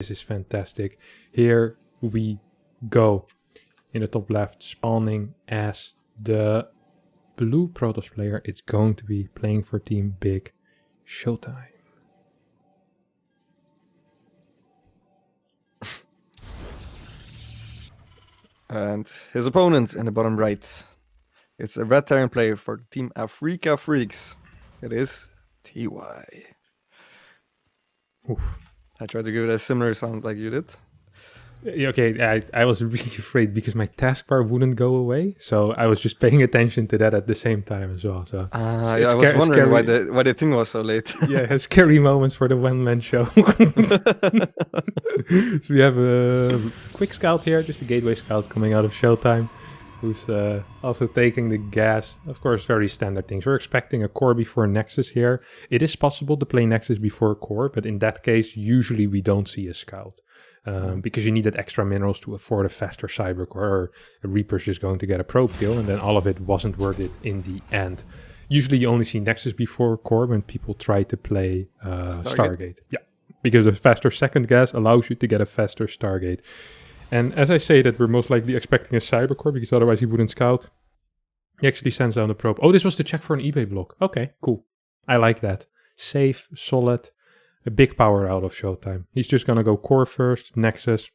This is fantastic. Here we go. In the top left, spawning as the blue Protoss player. It's going to be playing for Team Big ShoWTimE. And his opponent in the bottom right. It's a red Terran player for Team Afrika Freaks. It is TY. Oof. I tried to give it a similar sound like you did. Okay, I was really afraid because my taskbar wouldn't go away, so I was just paying attention to that at the same time as well. So I was wondering why the thing was so late. Yeah, scary moments for the one-man show. So we have a quick scout here, just a gateway scout coming out of ShoWTimE, who's also taking the gas. Of course, very standard things. We're expecting a core before Nexus here. It is possible to play Nexus before core, but in that case, usually we don't see a scout. Because you need that extra minerals to afford a faster Cybercore, or a Reaper's just going to get a probe kill, and then all of it wasn't worth it in the end. Usually you only see Nexus before core when people try to play Stargate. Yeah, because a faster second gas allows you to get a faster Stargate. And as I say that we're most likely expecting a Cybercore, because otherwise he wouldn't scout, he actually sends down the probe. Oh, this was to check for an eBay block. Okay, cool. I like that. Safe, solid. A big power out of ShoWTimE. He's just going to go core first, Nexus.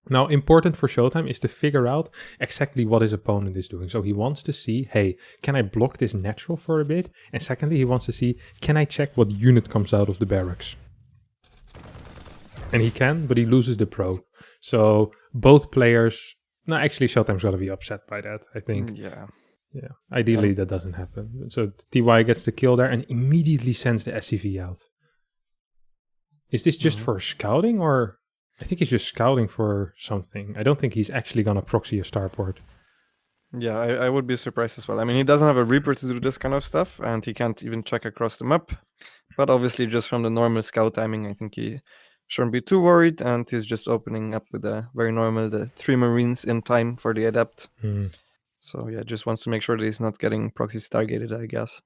Now, important for ShoWTimE is to figure out exactly what his opponent is doing. So he wants to see, hey, can I block this natural for a bit? And secondly, he wants to see, can I check what unit comes out of the barracks? And he can, but he loses the probe. So both players... No, actually, ShoWTimE's got to be upset by that, I think. Yeah. Ideally, that doesn't happen. So TY gets the kill there and immediately sends the SCV out. Is this just for scouting, or I think he's just scouting for something? I don't think he's actually going to proxy a starport. Yeah, I would be surprised as well. I mean, he doesn't have a Reaper to do this kind of stuff, and he can't even check across the map. But obviously, just from the normal scout timing, I think he shouldn't be too worried, and he's just opening up with a very normal, the 3 Marines in time for the Adept. So yeah, just wants to make sure that he's not getting proxy stargated, I guess.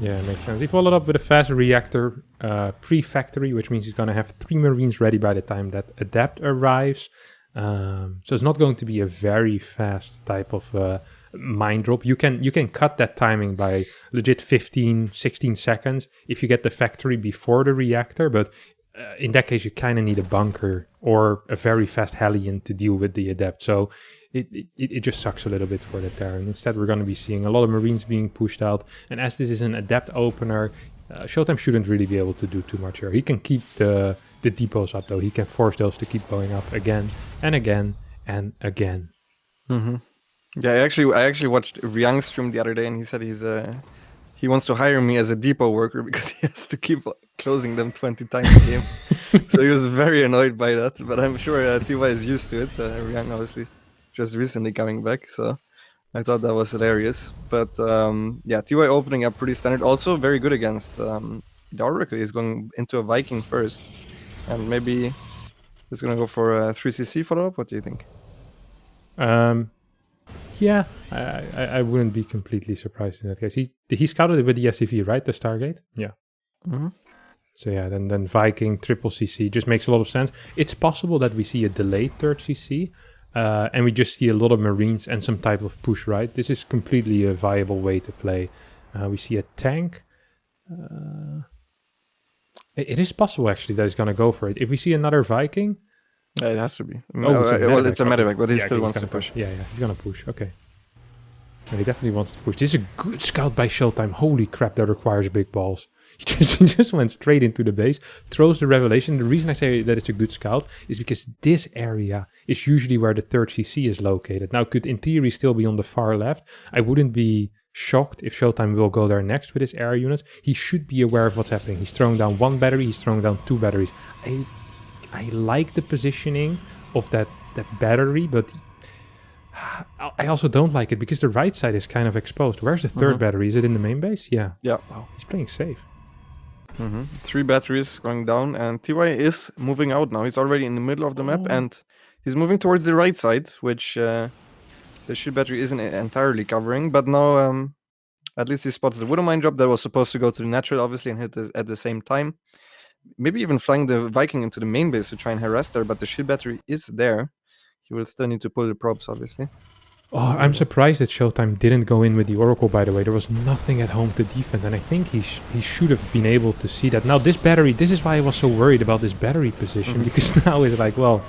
Yeah, makes sense. He followed up with a fast reactor pre-factory, which means he's going to have 3 Marines ready by the time that Adept arrives. So it's not going to be a very fast type of mine drop. You can cut that timing by legit 15, 16 seconds if you get the factory before the reactor, but in that case you kind of need a bunker or a very fast Hellion to deal with the Adept. So it just sucks a little bit for the Terran. Instead, we're going to be seeing a lot of Marines being pushed out. And as this is an Adept opener, ShoWTimE shouldn't really be able to do too much here. He can keep the depots up, though. He can force those to keep going up again and again and again. Yeah, I actually watched Ryang's stream the other day, and he said he wants to hire me as a depot worker because he has to keep closing them 20 times a game. So he was very annoyed by that, but I'm sure TY is used to it. Ryang obviously just recently coming back, so I thought that was hilarious. But yeah, TY opening up pretty standard. Also very good against the Oracle. He's going into a Viking first, and maybe he's going to go for a 3cc follow-up. What do you think? Yeah, I wouldn't be completely surprised in that case. He scouted it with the SCV, right? The Stargate? Yeah. So yeah, then Viking, triple CC just makes a lot of sense. It's possible that we see a delayed third CC, and we just see a lot of Marines and some type of push, right? This is completely a viable way to play. We see a tank. It is possible, actually, that he's going to go for it. If we see another Viking... it has to be. It's a medevac, but he still wants to push. Yeah, he's going to push. Okay. Yeah, he definitely wants to push. This is a good scout by ShoWTimE. Holy crap, that requires big balls. He just went straight into the base, throws the revelation. The reason I say that it's a good scout is because this area is usually where the third CC is located. Now, could in theory still be on the far left. I wouldn't be shocked if ShoWTimE will go there next with his air units. He should be aware of what's happening. He's throwing down 1 battery, he's throwing down 2 batteries. I like the positioning of that battery, but I also don't like it because the right side is kind of exposed. Where's the third battery? Is it in the main base? Yeah. Wow, he's playing safe. 3 batteries going down, and TY is moving out now. He's already in the middle of the map, and he's moving towards the right side, which the shield battery isn't entirely covering. But now, at least he spots the Widowmine drop that was supposed to go to the natural, obviously, and hit at the same time. maybe even flying the Viking into the main base to try and harass there, but the shield battery is there. He will still need to pull the probes, obviously. Oh, I'm surprised that ShoWTimE didn't go in with the Oracle, by the way. There was nothing at home to defend, and I think he should have been able to see that. Now, this battery, this is why I was so worried about this battery position, because now it's like, well,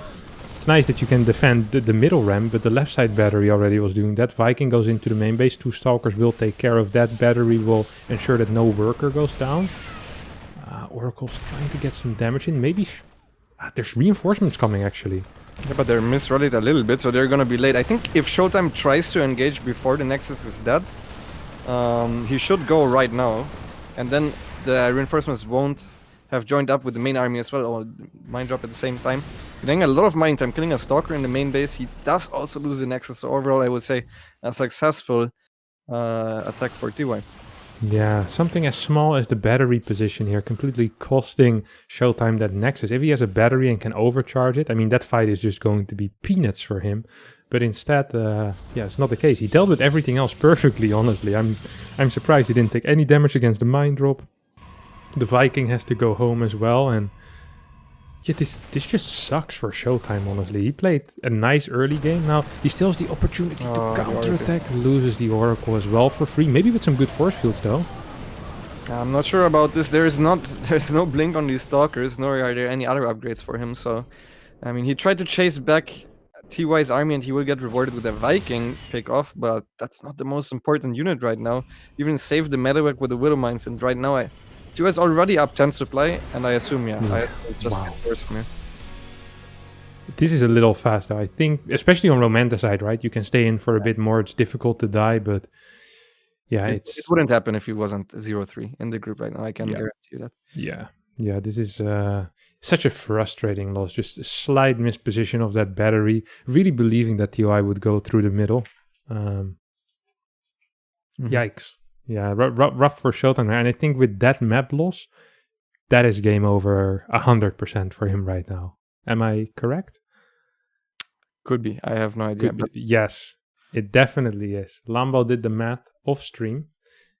it's nice that you can defend the middle ramp, but the left side battery already was doing that. Viking goes into the main base, 2 Stalkers will take care of that. Battery will ensure that no worker goes down. Oracle's trying to get some damage in. Maybe there's reinforcements coming, actually. Yeah, but they're misrolling a little bit, so they're gonna be late. I think if ShoWTimE tries to engage before the Nexus is dead, he should go right now, and then the reinforcements won't have joined up with the main army as well, or mine drop at the same time. Getting a lot of mine time, killing a Stalker in the main base. He does also lose the Nexus, so overall I would say a successful attack for TY. Yeah, something as small as the battery position here completely costing ShoWTimE that Nexus. If he has a battery and can overcharge it, I mean, that fight is just going to be peanuts for him. But instead, yeah, it's not the case. He dealt with everything else perfectly, honestly. I'm surprised he didn't take any damage against the mine drop. The Viking has to go home as well, and yeah, this just sucks for ShoWTimE, honestly. He played a nice early game. Now, he still has the opportunity to counter-attack, loses the Oracle as well for free. Maybe with some good force fields, though. I'm not sure about this. There's no blink on these Stalkers, nor are there any other upgrades for him, so... I mean, he tried to chase back TY's army and he will get rewarded with a Viking pick-off, but that's not the most important unit right now. Even saved the Medevac with the Widow Mines, and right now TY's already up 10 supply, and I assume, I just get worse from here. This is a little fast, though. I think, especially on Romanticide, right? You can stay in for a bit more. It's difficult to die, but yeah, it wouldn't happen if he wasn't 0-3 in the group right now. I can guarantee you that. Yeah, this is such a frustrating loss. Just a slight misposition of that battery. Really believing that TY would go through the middle. Yikes. Yeah, rough for ShoWTimE. And I think with that map loss, that is game over 100% for him right now. Am I correct? Could be. I have no idea. Yes, it definitely is. Lambo did the math off stream,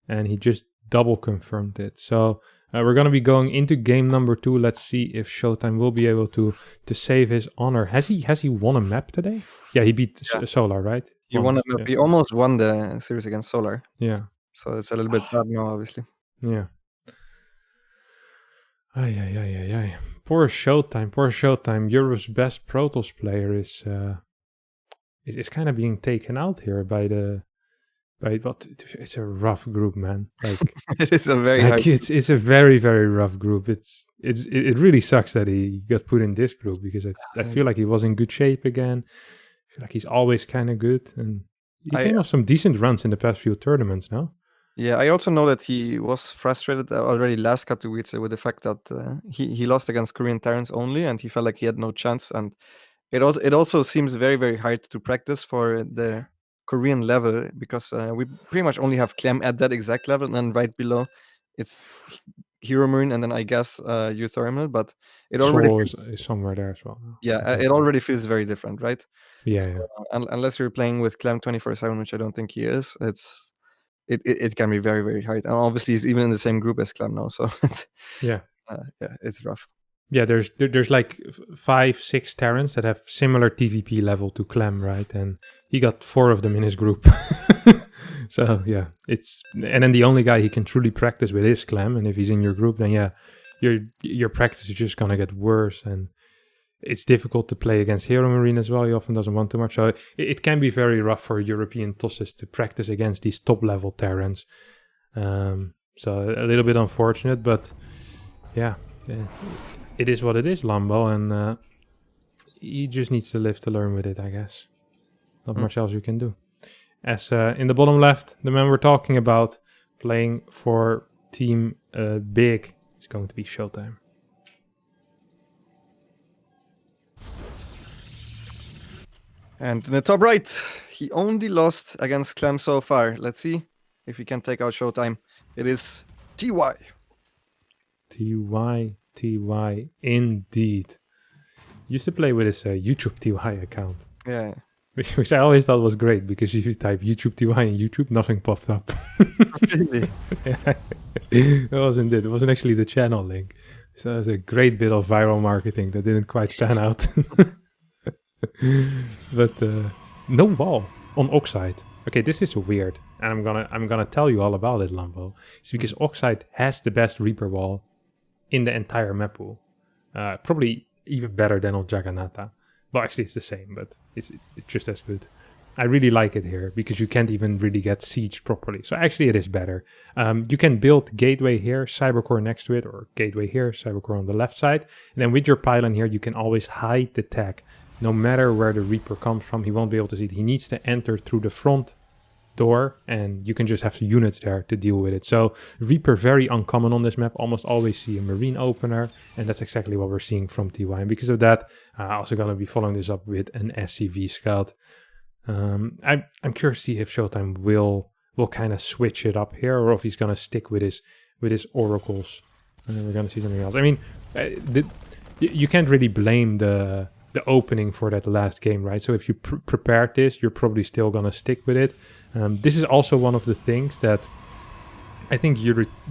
and he just double confirmed it. So we're going to be going into game number 2. Let's see if ShoWTimE will be able to save his honor. Has he won a map today? Yeah, he beat Solar, right? He won a map. He almost won the series against Solar. Yeah. So it's a little bit sad now, obviously. Yeah. Ay. Poor ShoWTimE. Europe's best Protoss player is kind of being taken out here by what? It's a rough group, man. Like it is a very it's a very, very rough group. It really sucks that he got put in this group, because I feel like he was in good shape again. I feel like he's always kind of good, and he came off some decent runs in the past few tournaments now. Yeah, I also know that he was frustrated already last Katowice with the fact that he lost against Korean Terrans only, and he felt like he had no chance. And it also seems very, very hard to practice for the Korean level, because we pretty much only have Clem at that exact level, and then right below it's Hero Marine, and then I guess Euthermal, but it already is somewhere there as well. Yeah, it already feels very different, right? Yeah. Unless you're playing with Clem 24/7, which I don't think he is, it can be very, very hard. And obviously he's even in the same group as Clem now, so it's it's rough. Yeah, there's like 5-6 Terrans that have similar TVP level to Clem, right? And he got 4 of them in his group. So yeah, and then the only guy he can truly practice with is Clem, and if he's in your group, then yeah, your practice is just gonna get worse, and it's difficult to play against Hero Marine as well. He often doesn't want too much, so it can be very rough for European tosses to practice against these top level Terrans. So a little bit unfortunate, but yeah. It is what it is, Lambo, and he just needs to live to learn with it, I guess. Not much else you can do. As in the bottom left, the man we're talking about, playing for Team Big, it's going to be ShoWTimE. And in the top right, he only lost against Clem so far. Let's see if he can take out ShoWTimE. It is TY. TY, indeed. Used to play with his YouTube TY account. Yeah. Which I always thought was great, because if you type YouTube TY in YouTube, nothing popped up. Really? It wasn't it. It wasn't actually the channel link. So that's a great bit of viral marketing that didn't quite pan out. But no wall on Oxide. Okay, this is weird, and I'm gonna tell you all about it, Lambo. It's because Oxide has the best Reaper wall in the entire map pool. Probably even better than on Jagannatha. Well, actually, it's the same, but it's just as good. I really like it here because you can't even really get siege properly. So actually, it is better. You can build Gateway here, Cybercore next to it, or Gateway here, Cybercore on the left side. And then with your pylon here, you can always hide the tech. No matter where the Reaper comes from, he won't be able to see it. He needs to enter through the front door, and you can just have the units there to deal with it. So Reaper very uncommon on this map. Almost always see a Marine opener, and that's exactly what we're seeing from TY. And because of that, I'm also going to be following this up with an SCV scout. I'm curious to see if ShoWTimE will kind of switch it up here, or if he's going to stick with his oracles. We're going to see something else. I mean, you can't really blame the opening for that last game, right? So if you prepared this, you're probably still going to stick with it. This is also one of the things that I think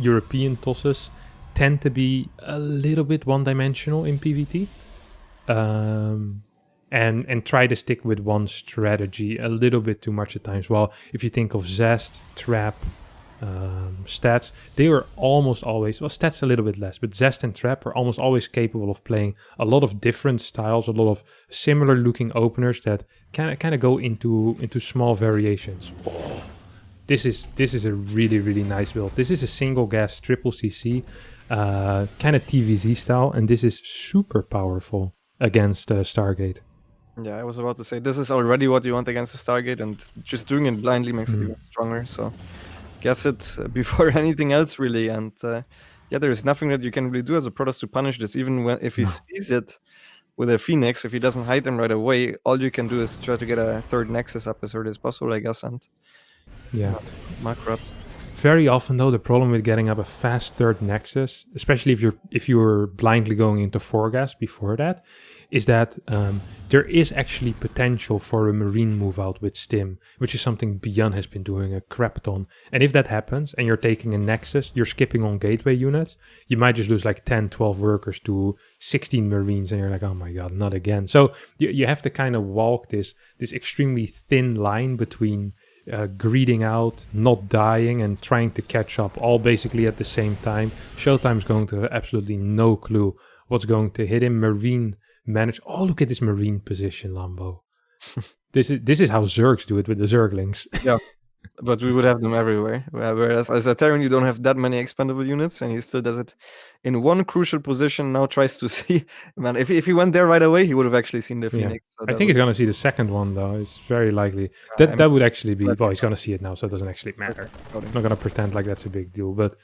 European tosses tend to be a little bit one-dimensional in PvT. And try to stick with one strategy a little bit too much at times. Well, if you think of Zest, Trap, Stats, they were almost always, well, Stats a little bit less, but Zest and Trap are almost always capable of playing a lot of different styles, a lot of similar looking openers that kind of go into small variations. Oh, this is a really, really nice build. This is a single gas triple CC, kind of TVZ style, and this is super powerful against Stargate. Yeah, I was about to say, this is already what you want against the Stargate, and just doing it blindly makes it even stronger. So, gets it before anything else, really. And yeah, there is nothing that you can really do as a Protoss to punish this. Even if he sees it with a Phoenix, if he doesn't hide them right away, all you can do is try to get a third Nexus up as early as possible, I guess, and macro up. Very often, though, the problem with getting up a fast third Nexus, especially if you're blindly going into 4-gas before that, is that there is actually potential for a Marine move out with Stim, which is something Beyond has been doing a crap ton. And if that happens and you're taking a Nexus, you're skipping on gateway units, you might just lose like 10, 12 workers to 16 Marines, and you're like, oh my god, not again. So you have to kind of walk this extremely thin line between greeting out, not dying, and trying to catch up, all basically at the same time. ShoWTimE's going to have absolutely no clue what's going to hit him. Marine manage. Oh, look at this Marine position, Lambo. This is how Zergs do it with the Zerglings. Yeah, but we would have them everywhere. Whereas as a Terran, you don't have that many expendable units, and he still does it in one crucial position. Now tries to see, man, if he went there right away, he would have actually seen the Phoenix. Yeah. So I think he's going to see the second one, though. It's very likely. That would actually be, well, he's going to see it now, so it doesn't actually matter. I'm not going to pretend like that's a big deal, but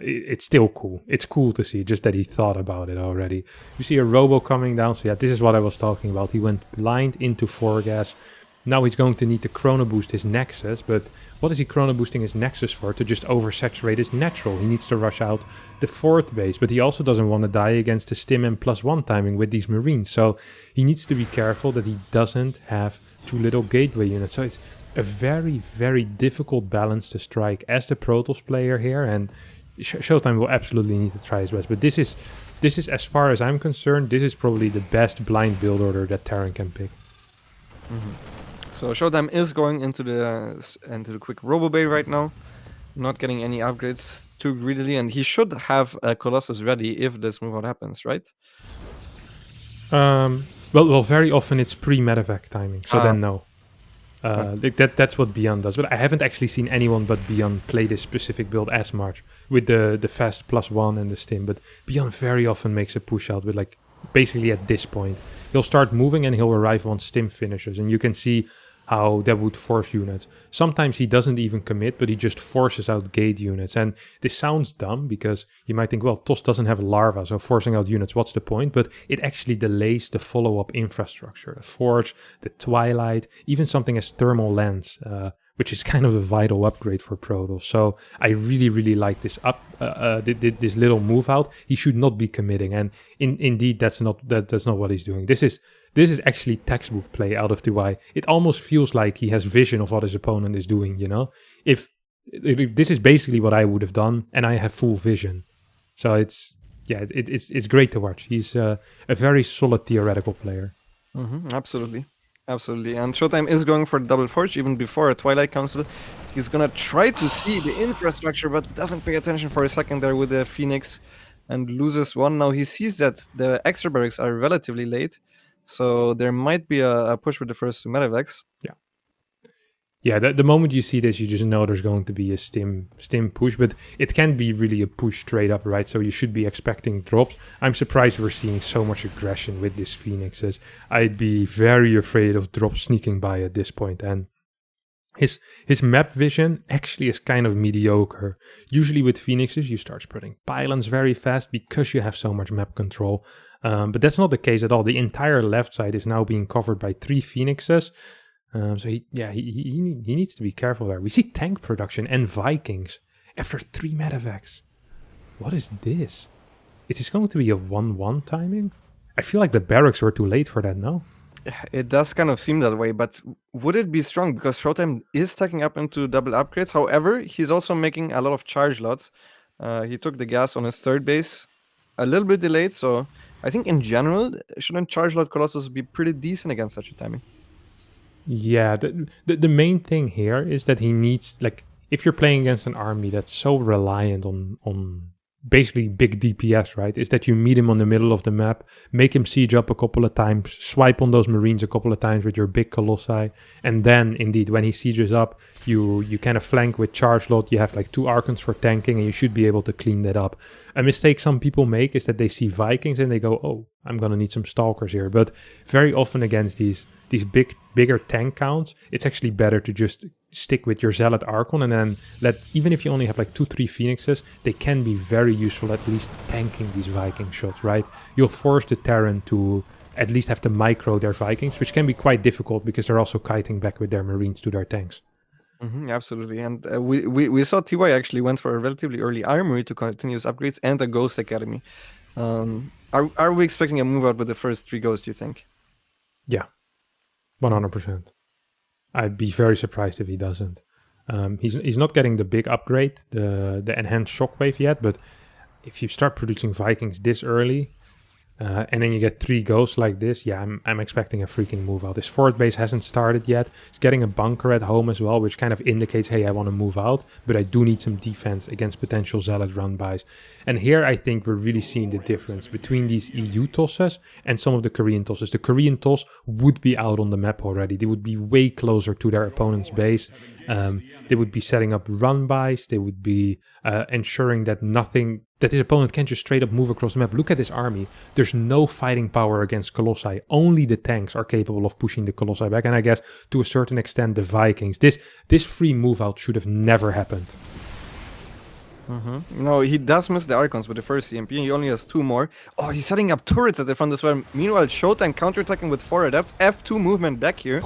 it's still cool. It's cool to see, just that he thought about it already. You see a Robo coming down, so yeah, this is what I was talking about. He went blind into 4-gas. Now he's going to need to chrono boost his Nexus, but what is he chrono boosting his Nexus for? To just oversaturate his natural. He needs to rush out the 4th base, but he also doesn't want to die against the Stim and +1 timing with these Marines, so he needs to be careful that he doesn't have too little gateway units. So it's a very, very difficult balance to strike as the Protoss player here, and ShoWTimE will absolutely need to try his best. But this is, as far as I'm concerned, this is probably the best blind build order that Terran can pick. So ShoWTimE is going into the quick Robo Bay right now, not getting any upgrades too greedily, and he should have a Colossus ready if this move out happens, right? Well, very often it's pre-medevac timing, so then no. That's what Beyond does, but I haven't actually seen anyone but Beyond play this specific build as much with the fast +1 and the Stim. But Beyond very often makes a push out with, like, basically at this point he'll start moving and he'll arrive on Stim finishers, and you can see how that would force units. Sometimes he doesn't even commit, but he just forces out gate units. And this sounds dumb because you might think, well, TOS doesn't have larva, so forcing out units, what's the point? But it actually delays the follow-up infrastructure. The Forge, the Twilight, even something as Thermal Lens, which is kind of a vital upgrade for Protoss. So I really, really like this this little move out. He should not be committing, and indeed that's not what he's doing. This is actually textbook play out of TY. It almost feels like he has vision of what his opponent is doing, you know? If this is basically what I would have done, and I have full vision. So it's yeah, it's great to watch. He's a very solid theoretical player. Absolutely. Absolutely. And ShoWTimE is going for the double forge even before a Twilight Council. He's gonna try to see the infrastructure, but doesn't pay attention for a second there with the Phoenix and loses one. Now he sees that the extra barracks are relatively late, so there might be a push with the first two medevacs. Yeah, the moment you see this, you just know there's going to be a stim push, but it can be really a push straight up, right? So you should be expecting drops. I'm surprised we're seeing so much aggression with this Phoenixes. I'd be very afraid of drops sneaking by at this point, and his map vision actually is kind of mediocre. Usually with Phoenixes, you start spreading pylons very fast because you have so much map control, but that's not the case at all. The entire left side is now being covered by 3 Phoenixes. So he needs to be careful there. We see tank production and Vikings after 3 medevacs. What is this? Is this going to be a 1-1 timing? I feel like the barracks were too late for that, no? It does kind of seem that way, but would it be strong? Because ShoWTimE is stacking up into double upgrades. However, he's also making a lot of charge lots. He took the gas on his third base, a little bit delayed, so I think in general, shouldn't charge lot Colossus be pretty decent against such a timing? Yeah, the main thing here is that he needs, like, if you're playing against an army that's so reliant on basically big DPS, right, is that you meet him on the middle of the map, make him siege up a couple of times, swipe on those Marines a couple of times with your big Colossi, and then, indeed, when he sieges up, you kind of flank with charge lot, you have like 2 Archons for tanking, and you should be able to clean that up. A mistake some people make is that they see Vikings and they go, oh, I'm gonna need some Stalkers here, but very often against these bigger tank counts, it's actually better to just stick with your Zealot Archon and then even if you only have like 2-3 Phoenixes, they can be very useful at least tanking these Viking shots, right? You'll force the Terran to at least have to micro their Vikings, which can be quite difficult because they're also kiting back with their Marines to their tanks. Absolutely. And we saw TY actually went for a relatively early armory to continuous upgrades and a Ghost Academy. Are we expecting a move out with the first 3 Ghosts, do you think? Yeah. 100%. I'd be very surprised if he doesn't. He's not getting the big upgrade, the enhanced shockwave yet, but if you start producing Vikings this early, and then you get 3 ghosts like this, yeah, I'm expecting a freaking move out. His forward base hasn't started yet. He's getting a bunker at home as well, which kind of indicates, hey, I want to move out, but I do need some defense against potential Zealot run-bys. And here I think we're really seeing the difference between these EU tosses and some of the Korean tosses. The Korean toss would be out on the map already. They would be way closer to their opponent's base. They would be setting up run-bys. They would be ensuring that his opponent can't just straight up move across the map. Look at this army. There's no fighting power against Colossi. Only the tanks are capable of pushing the Colossi back. And I guess to a certain extent the Vikings. This free move out should have never happened. No, he does miss the Archons with the first EMP. He only has 2 more. Oh, he's setting up turrets at the front as well. Meanwhile, ShoWTimE counterattacking with 4 adepts. F2 movement back here.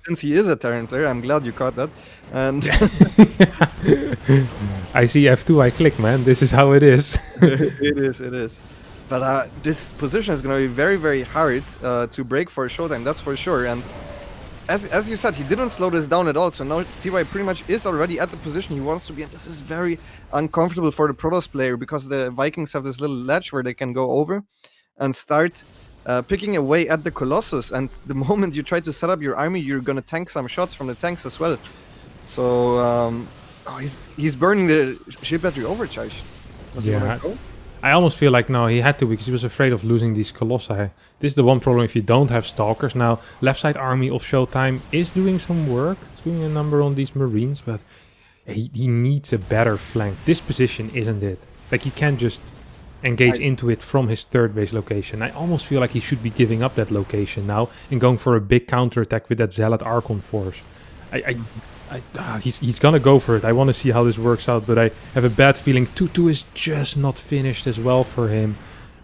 Since he is a Terran player, I'm glad you caught that. And I see F2, I click, man. This is how it is. It is. But this position is going to be very, very hard to break for ShoWTimE, that's for sure. And as you said, he didn't slow this down at all, so now TY pretty much is already at the position he wants to be, and this is very uncomfortable for the Protoss player because the Vikings have this little ledge where they can go over and start picking away at the Colossus, and the moment you try to set up your army, you're gonna tank some shots from the tanks as well. So he's burning the ship battery overcharge. Does he wanna go? I almost feel like no, he had to because he was afraid of losing these Colossi. This is the one problem if you don't have Stalkers. Now, left side army of ShoWTimE is doing some work, doing a number on these Marines, but he needs a better flank. This position isn't it. Like, he can't just engage into it from his third base location. I almost feel like he should be giving up that location now and going for a big counterattack with that Zealot Archon force. He's gonna go for it. I want to see how this works out, but I have a bad feeling 2-2 is just not finished as well for him.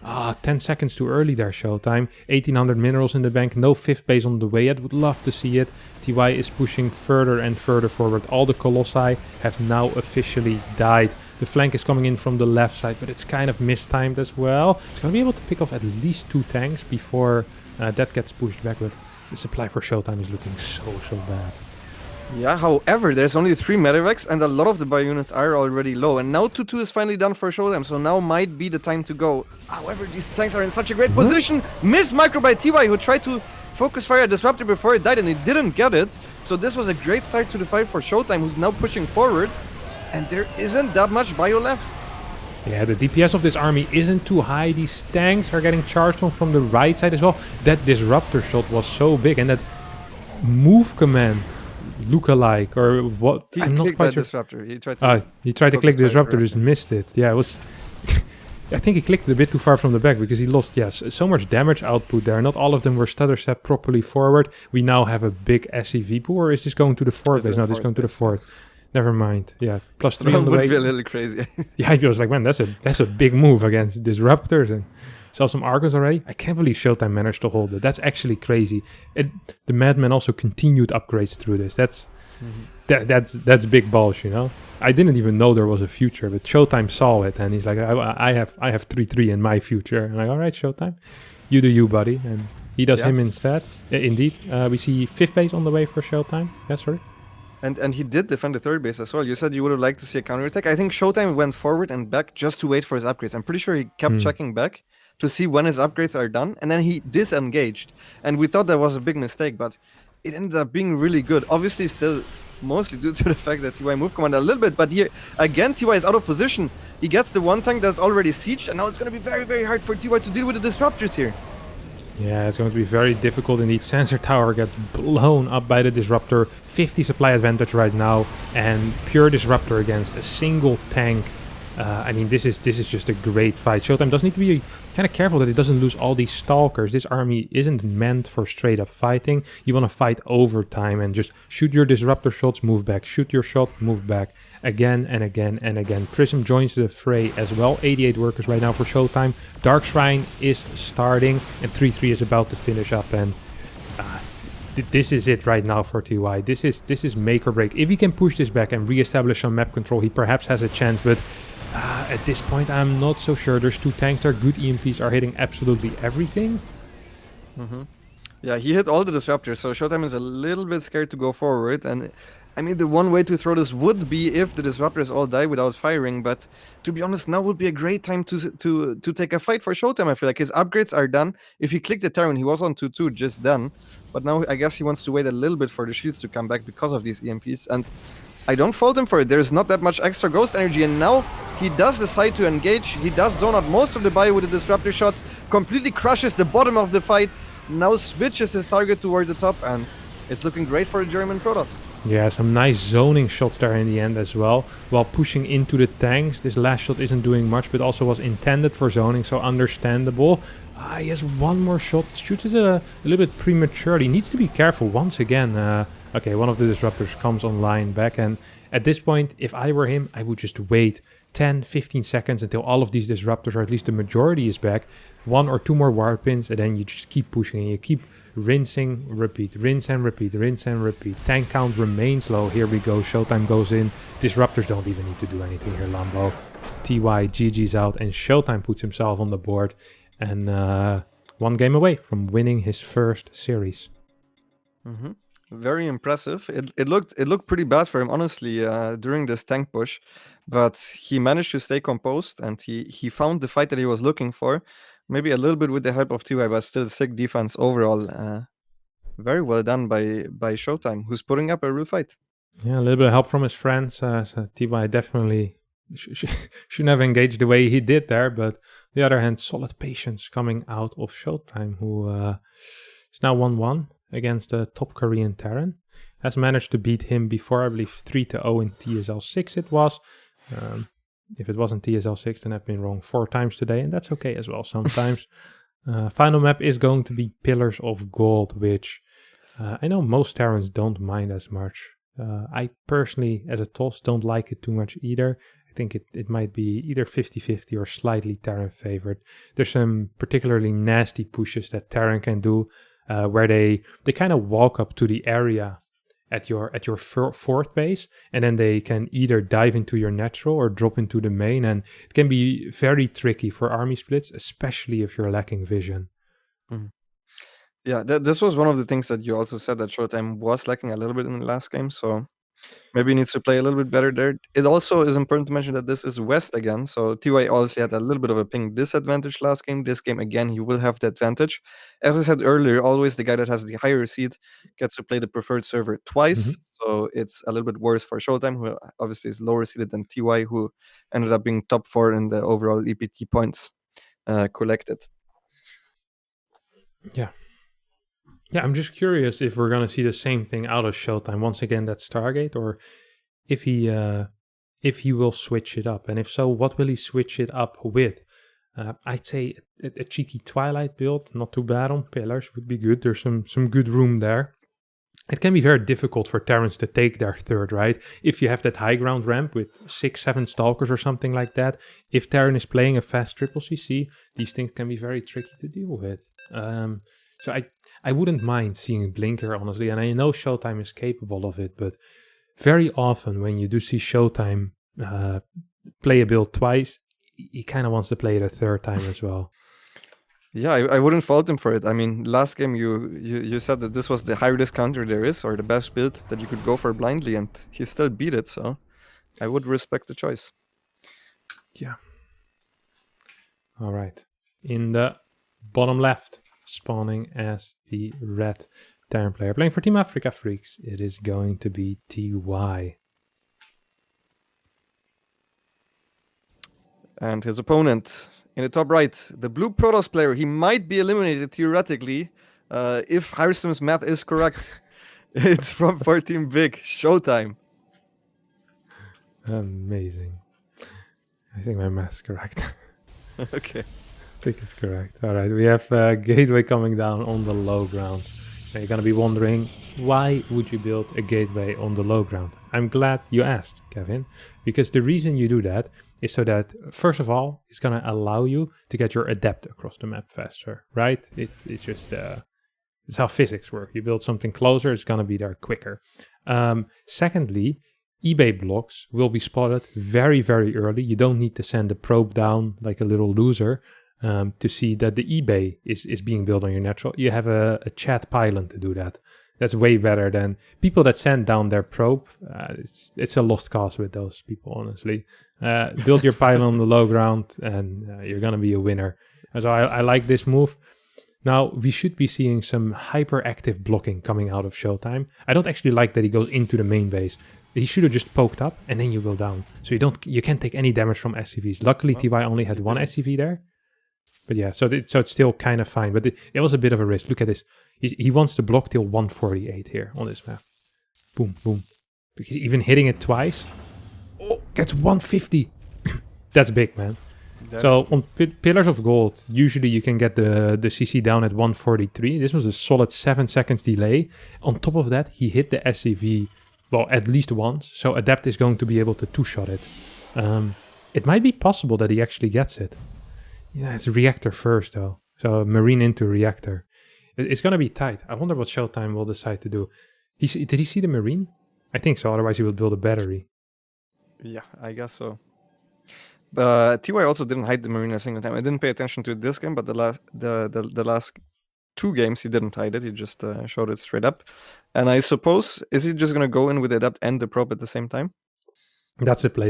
10 seconds too early there, ShoWTimE. 1800 minerals in the bank, no 5th base on the way yet. Would love to see it. TY is pushing further and further forward. All the Colossi have now officially died. The flank is coming in from the left side, but it's kind of mistimed as well. It's gonna be able to pick off at least 2 tanks before that gets pushed back, but the supply for ShoWTimE is looking so bad. Yeah, however, there's only 3 medevacs and a lot of the bio units are already low. And now 2-2 is finally done for ShoWTimE, so now might be the time to go. However, these tanks are in such a great position. Missed micro by TY, who tried to focus fire Disruptor before it died and he didn't get it. So this was a great start to the fight for ShoWTimE, who's now pushing forward. And there isn't that much bio left. Yeah, the DPS of this army isn't too high. These tanks are getting charged on from the right side as well. That Disruptor shot was so big, and that move command lookalike or what? He I'm not clicked quite that sure. Disruptor. He tried to click the fire Disruptor, correctly. just missed it. Yeah, it was. I think he clicked a bit too far from the back because he lost, so much damage output there. Not all of them were stutter set properly forward. We now have a big SCV pool, or is this going to the fourth It's base? a No, this is fourth going to the base. fourth. Never mind. Yeah, +3 That on the would way. be a little crazy. Yeah, I was like, man, that's a big move against Disruptors, and saw some Argos already. I can't believe ShoWTimE managed to hold it. That's actually crazy. The Madman also continued upgrades through this. That's big balls, you know. I didn't even know there was a future, but ShoWTimE saw it, and he's like, I have 3-3 in my future. And I'm like, all right, ShoWTimE, you do you, buddy. And he does Yeah. him instead. Indeed, we see 5th base on the way for ShoWTimE. Yeah, sorry. And he did defend the 3rd base as well. You said you would have liked to see a counterattack. I think ShoWTimE went forward and back just to wait for his upgrades. I'm pretty sure he kept checking back to see when his upgrades are done, and then he disengaged. And we thought that was a big mistake, but it ended up being really good. Obviously, still mostly due to the fact that TY moved command a little bit, but here again TY is out of position. He gets the one tank that's already sieged, and now it's going to be very, very hard for TY to deal with the disruptors here. Yeah, it's going to be very difficult indeed. Sensor tower gets blown up by the Disruptor. 50 supply advantage right now, and pure Disruptor against a single tank. I mean, this is just a great fight. ShoWTimE does need to be kind of careful that it doesn't lose all these Stalkers. This army isn't meant for straight up fighting. You want to fight over time and just shoot your Disruptor shots, move back. Shoot your shot, move back. Again and again and again. Prism joins the fray as well. 88 workers right now for ShoWTimE. Dark Shrine is starting, and 3-3 is about to finish up. And this is it right now for TY. This is make or break. If he can push this back and re-establish some map control, he perhaps has a chance. But at this point, I'm not so sure. There's 2 tanks there. Good EMPs are hitting absolutely everything. Yeah, he hit all the disruptors, so ShoWTimE is a little bit scared to go forward. And I mean, the one way to throw this would be if the disruptors all die without firing. But to be honest, now would be a great time to take a fight for ShoWTimE. I feel like his upgrades are done. If he clicked the Terran, he was on 2-2 just then. But now I guess he wants to wait a little bit for the shields to come back because of these EMPs. And I don't fault him for it. There's not that much extra ghost energy, and now he does decide to engage. He does zone out most of the bio with the disruptor shots, completely crushes the bottom of the fight, now switches his target toward the top, and it's looking great for the German Protoss. Yeah, some nice zoning shots there in the end as well, while pushing into the tanks. This last shot isn't doing much, but also was intended for zoning, so understandable. He has one more shot, shoots it a little bit prematurely. Needs to be careful once again. Okay, one of the disruptors comes online back, and at this point, if I were him, I would just wait 10-15 seconds until all of these disruptors, or at least the majority, is back. 1 or 2 more wire pins, and then you just keep pushing, and you keep rinsing, repeat, rinse and repeat, rinse and repeat. Tank count remains low. Here we go. ShoWTimE goes in. Disruptors don't even need to do anything here, Lambo. TY GG's out, and ShoWTimE puts himself on the board, and 1 game away from winning his first series. Very impressive. It looked pretty bad for him, honestly, during this tank push, but he managed to stay composed, and he found the fight that he was looking for. Maybe a little bit with the help of TY, but still sick defense overall. Very well done by ShoWTimE, who's putting up a real fight. Yeah, a little bit of help from his friends. So TY definitely shouldn't have engaged the way he did there, but on the other hand, solid patience coming out of ShoWTimE, who is now 1-1 against the top Korean Terran. Has managed to beat him before, I believe 3-0 in TSL 6 it was. If it wasn't TSL 6, then I've been wrong 4 times today, and that's okay as well sometimes. Final map is going to be Pillars of Gold, which I know most Terrans don't mind as much. I personally, as a toss, don't like it too much either. I think it might be either 50-50 or slightly Terran favored. There's some particularly nasty pushes that Terran can do, where they kind of walk up to the area at your fourth base, and then they can either dive into your natural or drop into the main, and it can be very tricky for army splits, especially if you're lacking vision. Yeah, this was one of the things that you also said that ShoWTimE was lacking a little bit in the last game. So maybe he needs to play a little bit better there. It also is important to mention that this is West again. So TY also had a little bit of a ping disadvantage last game. This game, again, he will have the advantage. As I said earlier, always the guy that has the higher seed gets to play the preferred server twice. So it's a little bit worse for ShoWTimE, who obviously is lower seeded than TY, who ended up being top 4 in the overall EPT points collected. Yeah. Yeah, I'm just curious if we're going to see the same thing out of ShoWTimE. Once again, that Stargate, or if he will switch it up. And if so, what will he switch it up with? I'd say a cheeky Twilight build, not too bad on pillars, would be good. There's some good room there. It can be very difficult for Terrans to take their third, right? If you have that high ground ramp with 6-7 Stalkers or something like that, if Terran is playing a fast triple CC, these things can be very tricky to deal with. So I wouldn't mind seeing Blinker, honestly, and I know ShoWTimE is capable of it, but very often when you do see ShoWTimE play a build twice, he kind of wants to play it a third time as well. Yeah, I wouldn't fault him for it. I mean, last game you said that this was the hardest counter there is, or the best build that you could go for blindly, and he still beat it, so I would respect the choice. Yeah. All right. In the bottom left, spawning as the red Terran player, playing for Team Africa Freaks, it is going to be TY. And his opponent in the top right, the blue Protoss player, he might be eliminated theoretically if Harstem's math is correct. It's from 14 Big, ShoWTimE. Amazing. I think my math's correct. Okay. I think it's correct. All right, we have Gateway coming down on the low ground. Now you're going to be wondering, why would you build a gateway on the low ground? I'm glad you asked, Kevin, because the reason you do that is so that, first of all, it's going to allow you to get your adept across the map faster, right? It's just, it's how physics work. You build something closer, it's going to be there quicker. Secondly, eBay blocks will be spotted very, very early. You don't need to send a probe down like a little loser to see that the eBay is being built on your natural. You have a chat pylon to do that. That's way better than people that send down their probe. It's a lost cause with those people, honestly. Build your pylon on the low ground and you're going to be a winner. So I like this move. Now, we should be seeing some hyperactive blocking coming out of ShoWTimE. I don't actually like that he goes into the main base. He should have just poked up and then you go down. So you can't take any damage from SCVs. Luckily, TY only had one SCV there. But yeah, so it's still kind of fine. But it was a bit of a risk. Look at this. He wants to block till 148 here on this map. Boom, boom. Because even hitting it twice. Oh, gets 150. That's big, man. So on Pillars of Gold, usually you can get the CC down at 143. This was a solid 7 seconds delay. On top of that, he hit the SCV, well, at least once. So Adept is going to be able to two-shot it. It might be possible that he actually gets it. Yeah, it's reactor first, though. So Marine into reactor. It's going to be tight. I wonder what ShoWTimE will decide to do. Did he see the Marine? I think so, otherwise he would build a battery. Yeah, I guess so. TY also didn't hide the Marine a single time. I didn't pay attention to it this game, but the last 2 games he didn't hide it. He just showed it straight up. And I suppose, is he just going to go in with the Adept and the probe at the same time? That's the play,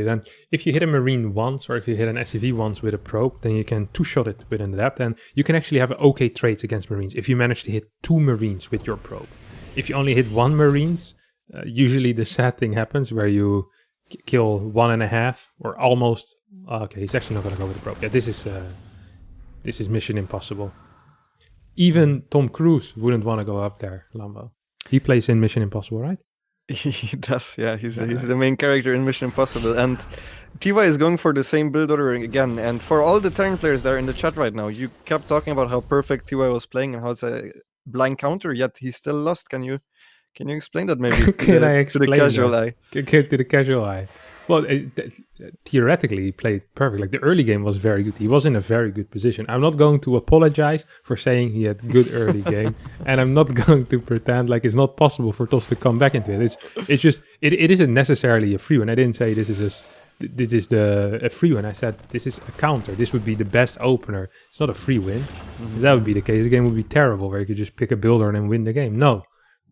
Then if you hit a Marine once, or if you hit an SCV once with a probe, then you can two-shot it with an Adept, and you can actually have okay trades against Marines if you manage to hit 2 Marines with your probe. If you only hit 1 Marines, usually the sad thing happens where you kill 1.5 or almost. Okay, he's actually not going to go with the probe. Yeah, this is Mission Impossible. Even Tom Cruise wouldn't want to go up there, Lambo. He plays in Mission Impossible, right? He does, yeah. He's the main character in Mission Impossible. And TY is going for the same build order again. And for all the Terran players that are in the chat right now, you kept talking about how perfect TY was playing and how it's a blind counter, yet he still lost. Can you explain that maybe to the casual eye? To the casual eye. Well, theoretically, he played perfect. Like, the early game was very good. He was in a very good position. I'm not going to apologize for saying he had good early game, and I'm not going to pretend like it's not possible for TOS to come back into it. It's just, it isn't necessarily a free one. I didn't say this is this is a free win. I said, this is a counter. This would be the best opener. It's not a free win. If that would be the case, the game would be terrible, where you could just pick a builder and then win the game. No,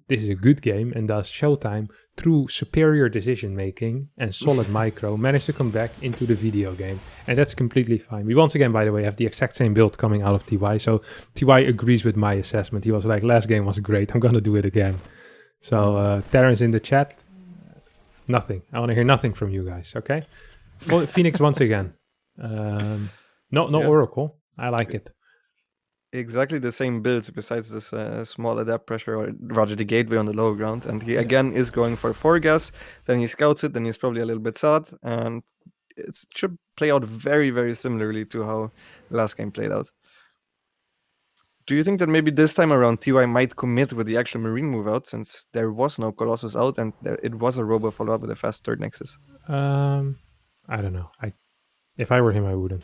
this is a good game, and thus ShoWTimE, through superior decision making and solid micro, managed to come back into the video game, and that's completely fine. We once again, by the way, have the exact same build coming out of TY, so TY agrees with my assessment. He was like, last game was great, I'm gonna do it again. So Terrence in the chat, nothing. I want to hear nothing from you guys, okay? Phoenix once again. No Oracle. I like it. Exactly the same builds besides this small adapt pressure, or rather the gateway on the lower ground. And he again is going for 4 gas. Then he scouts it. Then he's probably a little bit sad. And it should play out very, very similarly to how the last game played out. Do you think that maybe this time around TY might commit with the actual Marine move out, since there was no Colossus out and it was a Robo follow-up with a fast third Nexus? I don't know. If I were him, I wouldn't.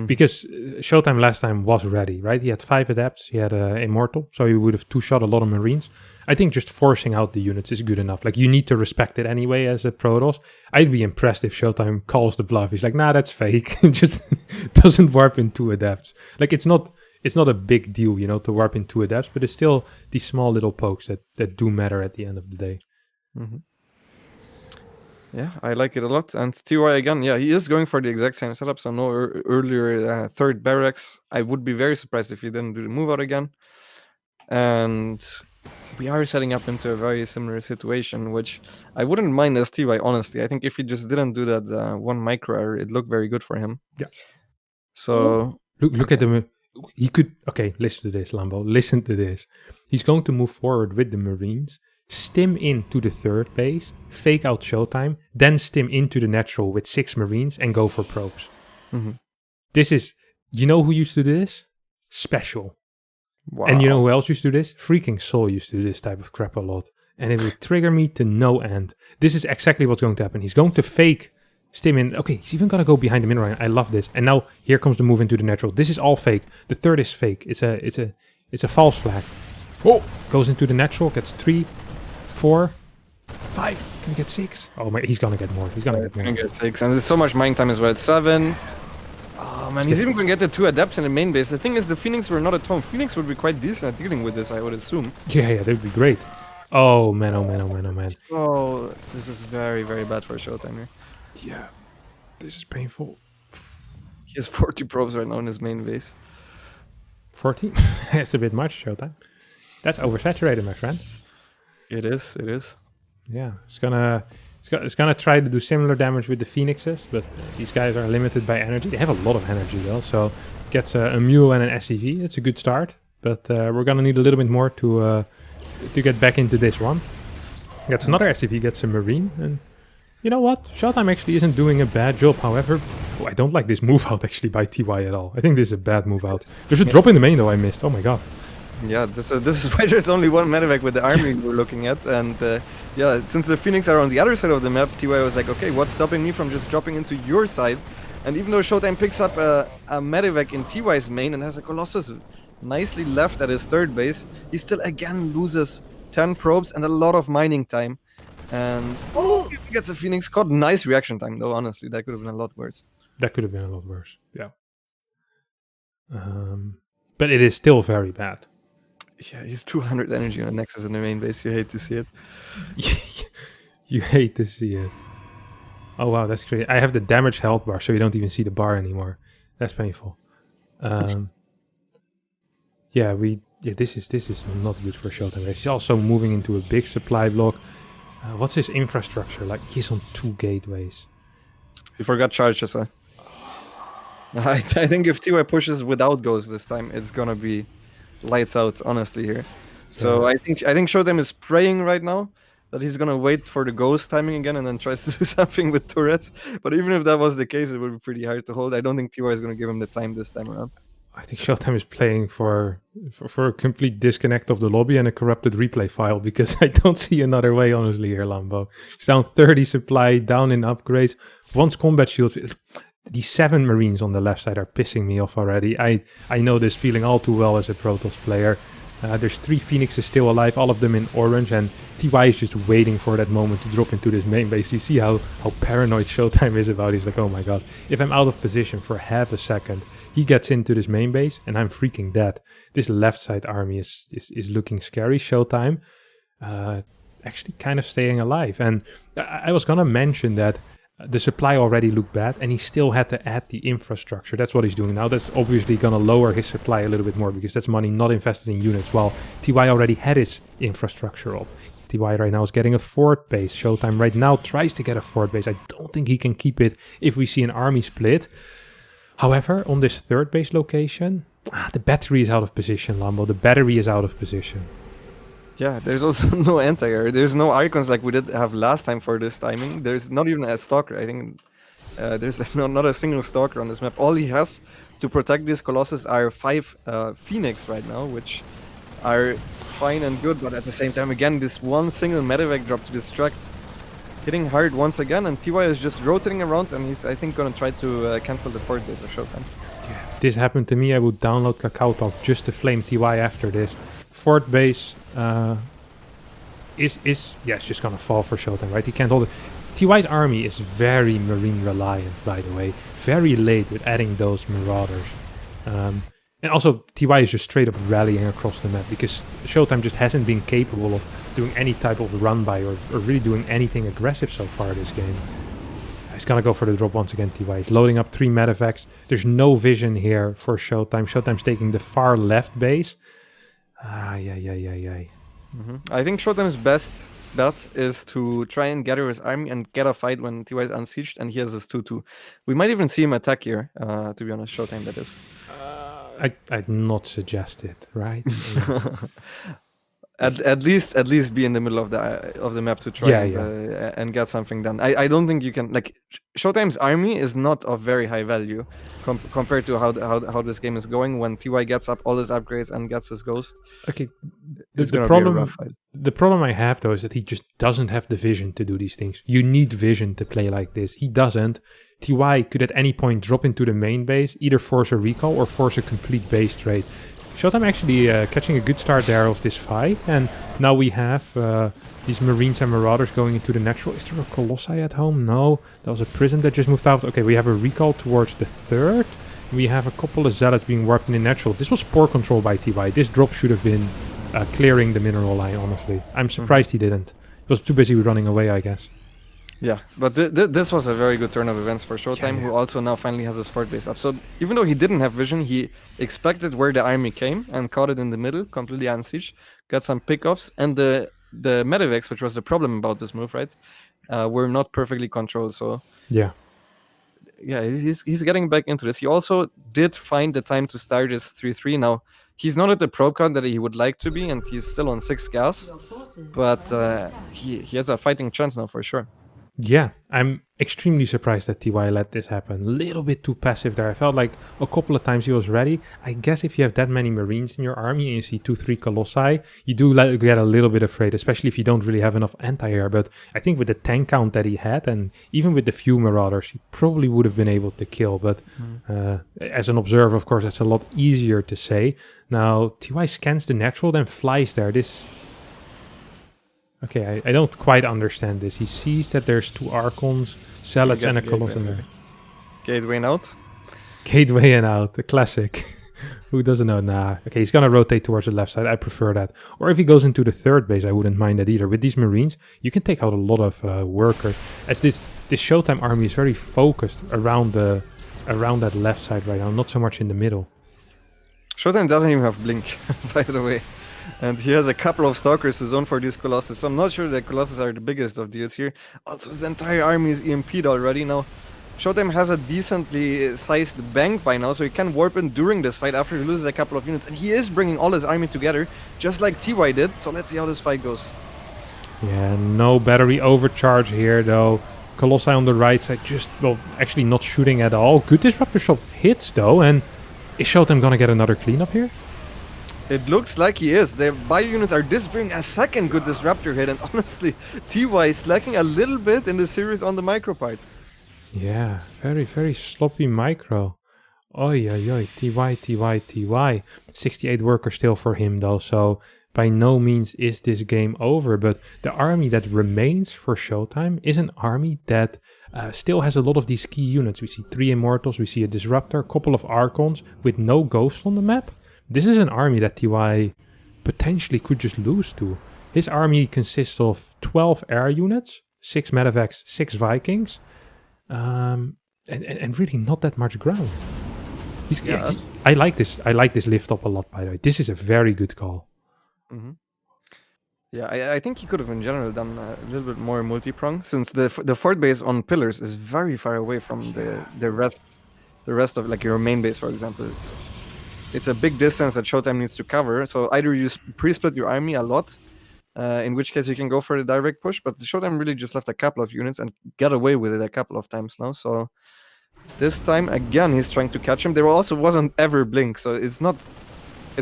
Because ShoWTimE last time was ready, right? He had 5 adapts, he had Immortal, so he would have 2-shot a lot of Marines. I think just forcing out the units is good enough. Like, you need to respect it anyway as a Protoss. I'd be impressed if ShoWTimE calls the bluff. He's like, nah, that's fake. It just doesn't warp in 2 adapts. Like, it's not a big deal, you know, to warp in 2 adapts, but it's still these small little pokes that do matter at the end of the day. Yeah, I like it a lot. And TY again, yeah, he is going for the exact same setup. So no earlier third barracks. I would be very surprised if he didn't do the move out again. And we are setting up into a very similar situation, which I wouldn't mind as TY, honestly. I think if he just didn't do that 1 micro error, it looked very good for him. Yeah. So look at the. He could. Okay, listen to this, Lambo. Listen to this. He's going to move forward with the Marines, stim into the third base, fake out ShoWTimE, then stim into the natural with 6 Marines and go for probes. This is, you know who used to do this? Special. Wow. And you know who else used to do this? Freaking Soul used to do this type of crap a lot. And it would trigger me to no end. This is exactly what's going to happen. He's going to fake stim in. Okay, he's even going to go behind the min line. I love this. And now here comes the move into the natural. This is all fake. The third is fake. It's a false flag. Oh, goes into the natural, gets 3, 4, 5. Can he get 6? Oh my, he's gonna get more. He's gonna get more. Can get 6, and there's so much mind time as well. It's 7. Oh man, he's even gonna get the 2 adapts in the main base. The thing is, the Phoenix were not at home. Phoenix would be quite decent at dealing with this, I would assume. Yeah, that would be great. Oh man, oh man, oh man, oh man. So this is very, very bad for ShoWTimE here. Yeah, this is painful. He has 40 probes right now in his main base. 40? It's a bit much, ShoWTimE. That's oversaturated, my friend. It is. Yeah, it's gonna try to do similar damage with the Phoenixes, but these guys are limited by energy. They have a lot of energy though, so gets a Mule and an SCV. It's a good start, but we're gonna need a little bit more to get back into this one. Gets another SCV, gets a Marine, and you know what? ShoWTimE actually isn't doing a bad job. However, I don't like this move out actually by TY at all. I think this is a bad move out. There's a drop in the main though I missed. Oh my god. Yeah, this is why there's only 1 medevac with the army we're looking at, and yeah, since the Phoenix are on the other side of the map, TY was like, okay, what's stopping me from just dropping into your side? And even though ShoWTimE picks up a medevac in TY's main and has a Colossus nicely left at his third base, he still again loses 10 probes and a lot of mining time. And he gets a Phoenix caught. Nice reaction time though, honestly. That could have been a lot worse. That could have been a lot worse, yeah. But it is still very bad. Yeah, he's 200 energy on the Nexus in the main base. You hate to see it. You hate to see it. Oh wow, that's great. I have the damaged health bar, so you don't even see the bar anymore. That's painful. Yeah, this is not good for ShoWTimE. He's also moving into a big supply block. What's his infrastructure? Like, he's on 2 gateways. He forgot charge as well. I think if TY pushes without Ghost this time, it's gonna be lights out, honestly, here. So yeah. I think ShoWTimE is praying right now that he's gonna wait for the Ghost timing again and then tries to do something with turrets. But even if that was the case, it would be pretty hard to hold. I don't think TY is gonna give him the time this time around. I think ShoWTimE is playing for a complete disconnect of the lobby and a corrupted replay file, because I don't see another way, honestly, here, Lambo. He's down 30 supply, down in upgrades. Once combat shield... These 7 Marines on the left side are pissing me off already. I know this feeling all too well as a Protoss player. There's 3 Phoenixes still alive, all of them in orange, and TY is just waiting for that moment to drop into this main base. You see how paranoid ShoWTimE is about it. He's like, oh my god, if I'm out of position for half a second, he gets into this main base and I'm freaking dead. This left side army is looking scary. ShoWTimE actually kind of staying alive. And I was gonna mention that the supply already looked bad and he still had to add the infrastructure. That's what he's doing now. That's obviously gonna lower his supply a little bit more because that's money not invested in units. While TY already had his infrastructure up. TY right now is getting a fort base. ShoWTimE right now tries to get a fort base. I don't think he can keep it if we see an army split. However, on this third base location, the battery is out of position, Lambo. The battery is out of position. Yeah, there's also no anti-air. There's no icons like we did have last time for this timing. There's not even a stalker. I think there's not a single stalker on this map. All he has to protect these Colossus are 5 Phoenix right now, which are fine and good, but at the same time, again, this one single medevac drop to distract, hitting hard once again, and TY is just rotating around, and he's, I think, gonna try to cancel the fort base of ShoWTimE. Yeah, if this happened to me, I would download Kakao just to flame TY after this. Fort base is it's just gonna fall for ShoWTimE, right? He can't hold it. TY's army is very marine reliant, by the way. Very late with adding those marauders. And also, TY is just straight up rallying across the map because ShoWTimE just hasn't been capable of doing any type of run by or really doing anything aggressive so far this game. He's gonna go for the drop once again, TY. He's loading up 3 medevacs. There's no vision here for ShoWTimE. ShoWTime's taking the far left base. I think ShoWTime's best bet is to try and gather his army and get a fight when TY is unsieged and he has his 2-2. We might even see him attack here, to be honest, ShoWTimE that is. I'd not suggest it, right? At least be in the middle of the map to try and get something done. I don't think you can, like, ShoWTime's army is not of very high value compared to how this game is going. When TY gets up all his upgrades and gets his ghost, okay. The problem I have though is that he just doesn't have the vision to do these things. You need vision to play like this. He doesn't. TY could at any point drop into the main base, either force a recall or force a complete base trade. ShoWTimE actually catching a good start there of this fight, and now we have these Marines and Marauders going into the natural. Is there a Colossi at home? No, that was a Prism that just moved out. Okay, we have a recall towards the third. We have a couple of Zealots being warped in the natural. This was poor control by TY. This drop should have been clearing the mineral line, honestly. I'm surprised he didn't. He was too busy running away, I guess. Yeah, but this was a very good turn of events for ShoWTimE, who also now finally has his fort base up. So even though he didn't have vision, he expected where the army came and caught it in the middle, completely unsieged, got some pickoffs, and the medevacs, which was the problem about this move, right, were not perfectly controlled. So yeah, he's getting back into this. He also did find the time to start his 3-3. Now, he's not at the probe count that he would like to be, and he's still on 6 gas, but he has a fighting chance now for sure. Yeah, I'm extremely surprised that TY let this happen. A little bit too passive there. I felt like a couple of times he was ready. I guess if you have that many Marines in your army and you see 2-3 Colossi, you do get a little bit afraid, especially if you don't really have enough anti-air. But I think with the tank count that he had, and even with the few Marauders, he probably would have been able to kill. But as an observer, of course, that's a lot easier to say. Now, TY scans the natural, then flies there. Okay, I don't quite understand this. He sees that there's 2 Archons, Zealots, and a Colossus in there. Gateway and out? Gateway and out, the classic. Who doesn't know? Nah. Okay, he's gonna rotate towards the left side. I prefer that. Or if he goes into the third base, I wouldn't mind that either. With these Marines, you can take out a lot of workers. As this ShoWTimE army is very focused around that left side right now, not so much in the middle. ShoWTimE doesn't even have Blink, by the way. And he has a couple of Stalkers to zone for these Colossus. So I'm not sure that Colossus are the biggest of deals here. Also, his entire army is EMP'd already. Now, ShoWTimE has a decently sized bank by now, so he can warp in during this fight after he loses a couple of units. And he is bringing all his army together, just like TY did. So let's see how this fight goes. Yeah, no battery overcharge here, though. Colossi on the right side actually not shooting at all. Good disruptor shot hits, though. And is ShoWTimE gonna get another cleanup here? It looks like he is. Their bio units are disappearing a second good disruptor hit, and honestly, TY is slacking a little bit in the series on the micro part. Yeah, very, very sloppy micro. Oi, oi, oi. TY. 68 workers still for him, though. So by no means is this game over. But the army that remains for ShoWTimE is an army that still has a lot of these key units. We see 3 Immortals, we see a Disruptor, a couple of Archons with no Ghost on the map. This is an army that TY potentially could just lose to. His army consists of 12 air units, 6 medevacs, 6 Vikings, and really not that much ground. I like this. I like this lift up a lot, by the way. This is a very good call. Mm-hmm. Yeah, I think he could have in general done a little bit more multi-prong, since the fort base on pillars is very far away from the rest of like your main base, for example. It's a big distance that ShoWTimE needs to cover. So either you pre-split your army a lot, in which case you can go for the direct push, but ShoWTimE really just left a couple of units and got away with it a couple of times now. So this time again he's trying to catch him. There also wasn't ever blink, so it's not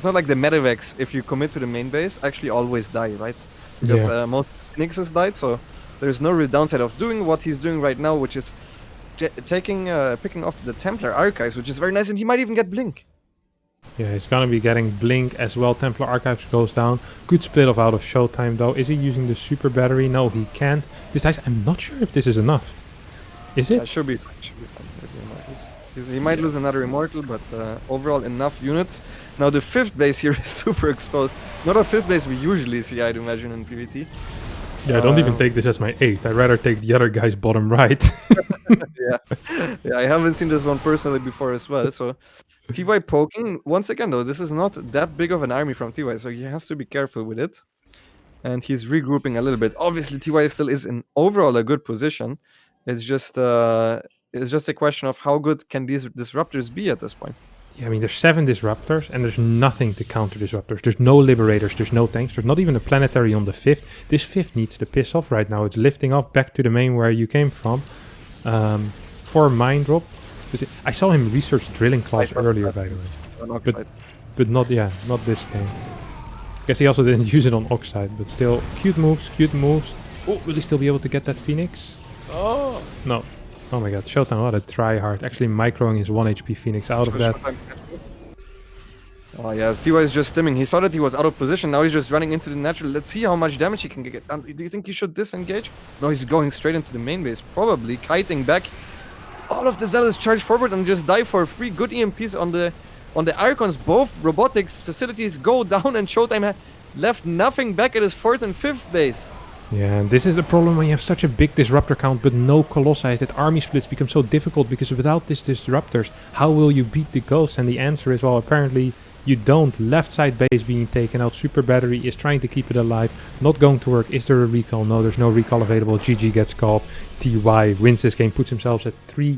like the medevacs, if you commit to the main base, actually always die, right? Because most Phoenixes died, so there's no real downside of doing what he's doing right now, which is picking off the Templar Archives, which is very nice, and he might even get blink. Yeah, he's gonna be getting blink as well. Templar Archives goes down. Good split off out of ShoWTimE though. Is he using the super battery? No, he can't. This dice, I'm not sure if this is enough. Is it? Yeah, should be fine. He might lose another Immortal, but overall enough units. Now the 5th base here is super exposed. Not a 5th base we usually see, I'd imagine, in PvT. Yeah, I don't even take this as my 8th. I'd rather take the other guy's bottom right. yeah, I haven't seen this one personally before as well. So TY poking, once again though, this is not that big of an army from TY, so he has to be careful with it. And he's regrouping a little bit. Obviously TY still is in overall a good position. It's just a question of how good can these disruptors be at this point. Yeah, I mean, there's 7 disruptors and there's nothing to counter disruptors. There's no liberators, there's no tanks, there's not even a planetary on the 5th. This 5th needs to piss off right now. It's lifting off back to the main where you came from. For mine drop. I saw him research drilling claws earlier, by the way. But not this game. I guess he also didn't use it on Oxide, but still, cute moves. Oh, will he still be able to get that Phoenix? Oh! No. Oh my god, ShoWTimE, what a try hard. Actually microing his 1 HP Phoenix out of that. Oh yeah, TY is just stimming. He saw that he was out of position, now he's just running into the natural. Let's see how much damage he can get. Do you think he should disengage? No, he's going straight into the main base, probably kiting back. All of the Zealots charge forward and just die for free. Good EMPs on the Archons. Both robotics facilities go down, and ShoWTimE left nothing back at his 4th and 5th base. Yeah, and this is the problem when you have such a big disruptor count but no Colossi, that army splits become so difficult, because without these disruptors, how will you beat the ghosts? And the answer is, well, apparently you don't. Left side base being taken out, super battery is trying to keep it alive, not going to work. Is there a recall? No, there's no recall available. GG gets called. TY wins this game, puts himself at 3